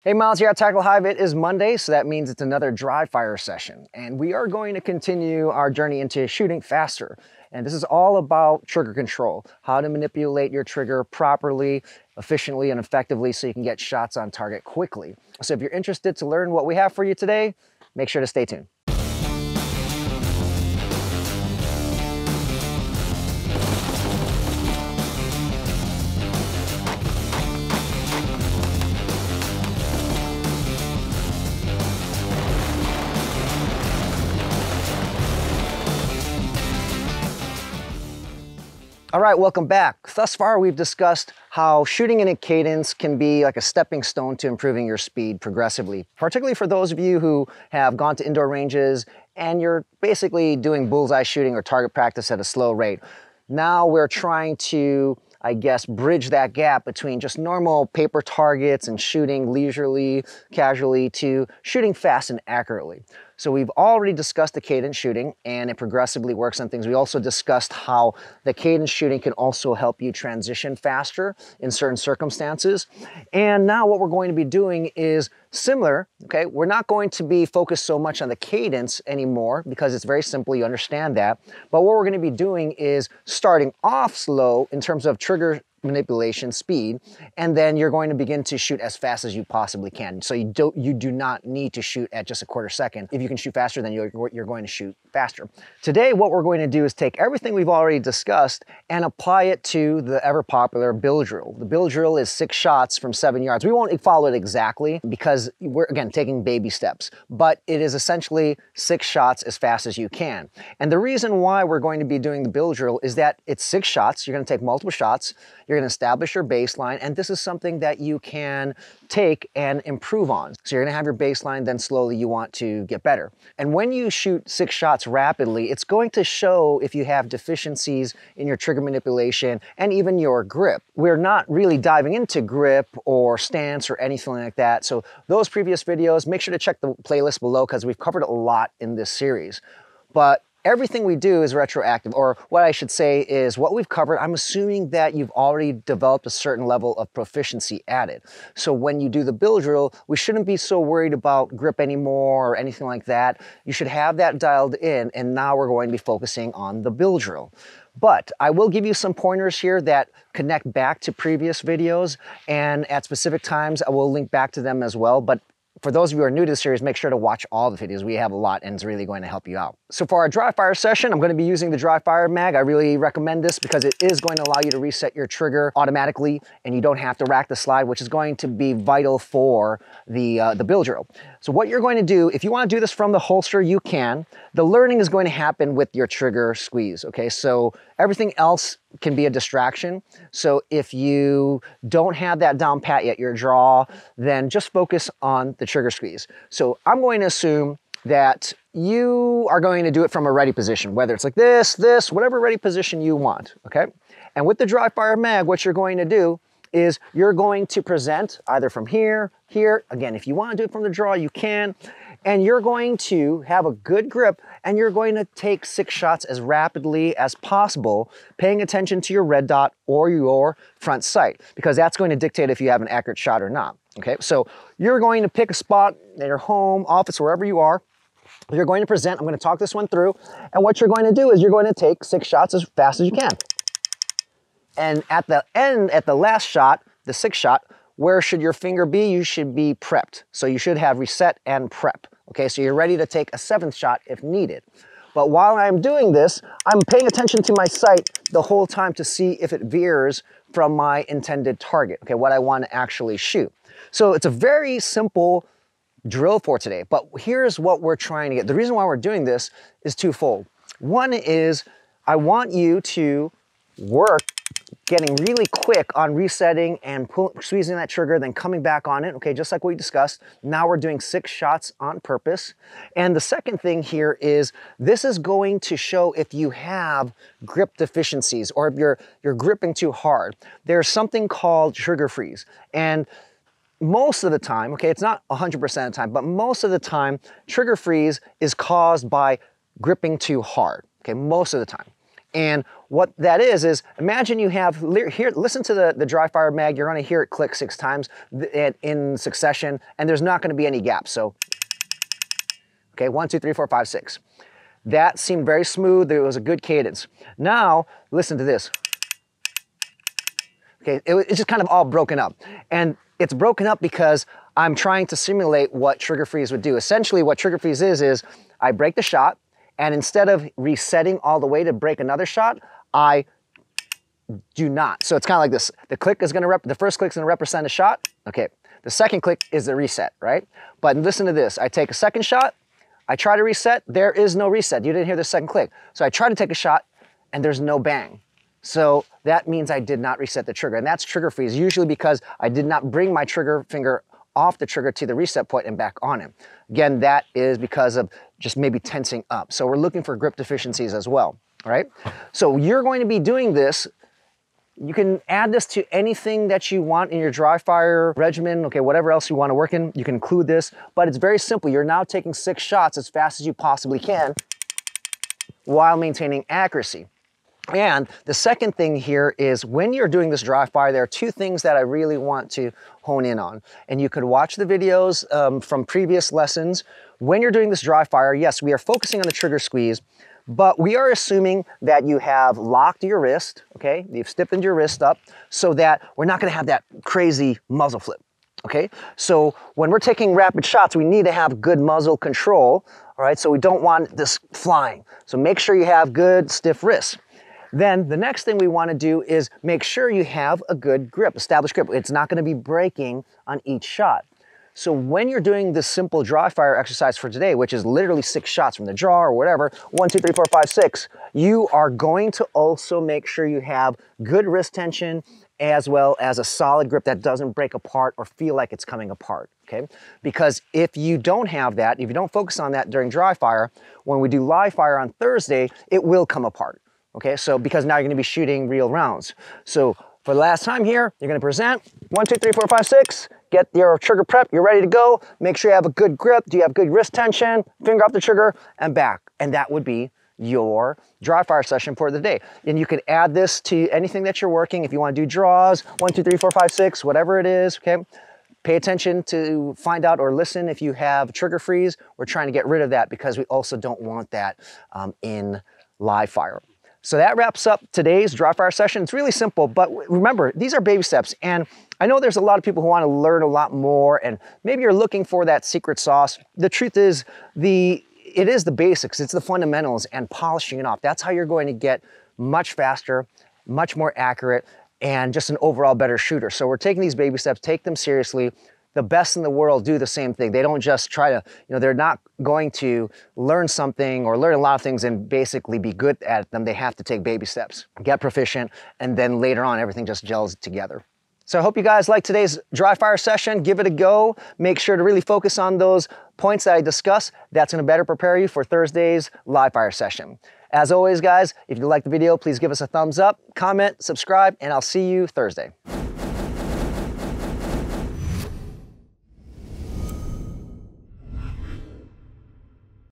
Hey, Myles here at Tackle Hyve. It is Monday, so that means it's another dry fire session. And we are going to continue our journey into shooting faster. And this is all about trigger control, how to manipulate your trigger properly, efficiently, and effectively so you can get shots on target quickly. So if you're interested to learn what we have for you today, make sure to stay tuned. All right, welcome back. Thus far, we've discussed how shooting in a cadence can be like a stepping stone to improving your speed progressively, particularly for those of you who have gone to indoor ranges and you're basically doing bullseye shooting or target practice at a slow rate. Now we're trying to, I guess, bridge that gap between just normal paper targets and shooting leisurely, casually, to shooting fast and accurately. So we've already discussed the cadence shooting and it progressively works on things. We also discussed how the cadence shooting can also help you transition faster in certain circumstances. And now what we're going to be doing is similar, okay? We're not going to be focused so much on the cadence anymore because it's very simple, you understand that. But what we're gonna be doing is starting off slow in terms of trigger manipulation speed, and then you're going to begin to shoot as fast as you possibly can. So you do not need to shoot at just a quarter second. If you can shoot faster, then you're going to shoot faster. Today, what we're going to do is take everything we've already discussed and apply it to the ever popular bill drill. The bill drill is 6 shots from 7 yards. We won't follow it exactly because we're, again, taking baby steps, but it is essentially 6 shots as fast as you can. And the reason why we're going to be doing the bill drill is that it's 6 shots. You're going to take multiple shots. You're going to establish your baseline, and this is something that you can take and improve on. So you're going to have your baseline, then slowly you want to get better. And when you shoot 6 shots rapidly, it's going to show if you have deficiencies in your trigger manipulation and even your grip. We're not really diving into grip or stance or anything like that. So those previous videos, make sure to check the playlist below because we've covered a lot in this series. But everything we do is retroactive, or what I should say is what we've covered, I'm assuming that you've already developed a certain level of proficiency at it. So when you do the bill drill, we shouldn't be so worried about grip anymore or anything like that. You should have that dialed in, and now we're going to be focusing on the bill drill. But I will give you some pointers here that connect back to previous videos, and at specific times I will link back to them as well. But for those of you who are new to the series, make sure to watch all the videos. We have a lot and it's really going to help you out. So for our dry fire session, I'm going to be using the dry fire mag. I really recommend this because it is going to allow you to reset your trigger automatically and you don't have to rack the slide, which is going to be vital for the bill drill. So what you're going to do, if you want to do this from the holster, you can. The learning is going to happen with your trigger squeeze, okay? So everything else can be a distraction. So if you don't have that down pat yet, your draw, then just focus on the trigger squeeze. So I'm going to assume that you are going to do it from a ready position, whether it's like this, whatever ready position you want, okay? And with the dry fire mag, what you're going to do is you're going to present either from here, here. Again, if you want to do it from the draw, you can. And you're going to have a good grip and you're going to take 6 shots as rapidly as possible, paying attention to your red dot or your front sight, because that's going to dictate if you have an accurate shot or not. Okay, so you're going to pick a spot in your home, office, wherever you are. You're going to present. I'm going to talk this one through. And what you're going to do is you're going to take 6 shots as fast as you can. And at the end, at the last shot, the 6th shot, where should your finger be? You should be prepped. So you should have reset and prep. Okay, so you're ready to take a 7th shot if needed. But while I'm doing this, I'm paying attention to my sight the whole time to see if it veers from my intended target, okay, what I want to actually shoot. So it's a very simple drill for today, but here's what we're trying to get. The reason why we're doing this is twofold. One is I want you to work getting really quick on resetting and squeezing that trigger, then coming back on it, okay, just like we discussed. Now we're doing 6 shots on purpose. And the second thing here is this is going to show if you have grip deficiencies or if you're gripping too hard. There's something called trigger freeze. And most of the time, okay, it's not 100% of the time, but most of the time, trigger freeze is caused by gripping too hard, okay, most of the time. And what that is imagine you have, here, listen to the dry fire mag, you're gonna hear it click 6 times in succession, and there's not gonna be any gaps. So, okay, 1, 2, 3, 4, 5, 6. That seemed very smooth, it was a good cadence. Now, listen to this. Okay, it's just kind of all broken up. And it's broken up because I'm trying to simulate what trigger freeze would do. Essentially, what trigger freeze is I break the shot, and instead of resetting all the way to break another shot, I do not. So it's kind of like this. The first click is gonna represent a shot. Okay, the second click is the reset, right? But listen to this. I take a second shot, I try to reset, there is no reset. You didn't hear the second click. So I try to take a shot, and there's no bang. So that means I did not reset the trigger, and that's trigger freeze, usually because I did not bring my trigger finger off the trigger to the reset point and back on it. Again, that is because of just maybe tensing up. So we're looking for grip deficiencies as well, all right? So you're going to be doing this. You can add this to anything that you want in your dry fire regimen, okay, whatever else you want to work in, you can include this, but it's very simple. You're now taking 6 shots as fast as you possibly can while maintaining accuracy. And the second thing here is when you're doing this dry fire, there are 2 things that I really want to hone in on. And you could watch the videos from previous lessons. When you're doing this dry fire, yes, we are focusing on the trigger squeeze, but we are assuming that you have locked your wrist, okay? You've stiffened your wrist up so that we're not gonna have that crazy muzzle flip, okay? So when we're taking rapid shots, we need to have good muzzle control, all right? So we don't want this flying. So make sure you have good stiff wrists. Then the next thing we want to do is make sure you have a good grip, established grip. It's not going to be breaking on each shot. So when you're doing this simple dry fire exercise for today, which is literally 6 shots from the draw or whatever, 1, 2, 3, 4, 5, 6, you are going to also make sure you have good wrist tension as well as a solid grip that doesn't break apart or feel like it's coming apart, okay? Because if you don't have that, if you don't focus on that during dry fire, when we do live fire on Thursday, it will come apart. Okay, so because now you're gonna be shooting real rounds. So for the last time here, you're gonna present 1, 2, 3, 4, 5, 6, get your trigger prep, you're ready to go. Make sure you have a good grip, do you have good wrist tension, finger off the trigger, and back. And that would be your dry fire session for the day. And you can add this to anything that you're working. If you wanna do draws, 1, 2, 3, 4, 5, 6, whatever it is, okay? Pay attention to find out or listen if you have trigger freeze. We're trying to get rid of that because we also don't want that in live fire. So that wraps up today's dry fire session. It's really simple, but remember, these are baby steps. And I know there's a lot of people who want to learn a lot more, and maybe you're looking for that secret sauce. The truth is, it is the basics, it's the fundamentals and polishing it off. That's how you're going to get much faster, much more accurate, and just an overall better shooter. So we're taking these baby steps, take them seriously. The best in the world do the same thing. They don't just try to, they're not going to learn something or learn a lot of things and basically be good at them. They have to take baby steps, get proficient, and then later on, everything just gels together. So I hope you guys liked today's dry fire session. Give it a go. Make sure to really focus on those points that I discussed. That's gonna better prepare you for Thursday's live fire session. As always, guys, if you liked the video, please give us a thumbs up, comment, subscribe, and I'll see you Thursday.